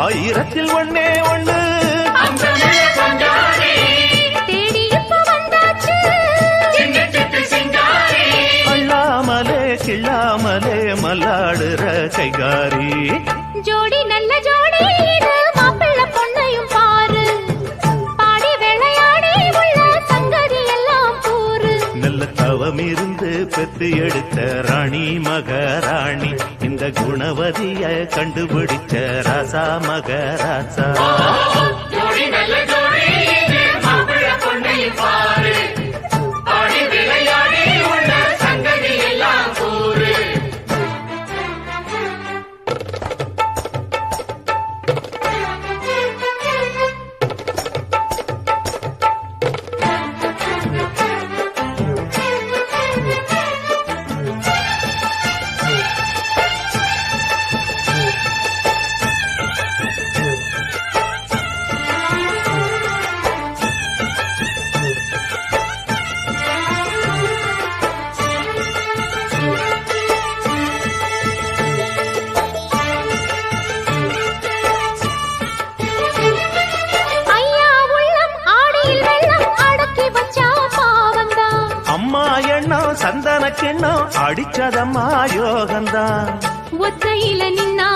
ஆயிரத்தில் ஒன்னே ஒண்ணு தேடி இப்ப வந்தாச்சு அள்ளாமலே கிள்ளாமலே மல்லாடுற கைகாரி ஜோடி நல்ல ஜோடி இது மாப்பிள்ளை பொண்ணையும் பாரு பாடி விளையாடி உள்ள சங்கதி எல்லாம் கூறு நல்ல தவம் இருந்து பெத்து எடுத்த ராணி மகாராணி இந்த குணவதிய கண்டுபிடிச்ச ராசா மகராசா சந்தனக்கெண்ணம் அடிச்சதம்மா யோகந்தான் ஒத்தையில நின்னா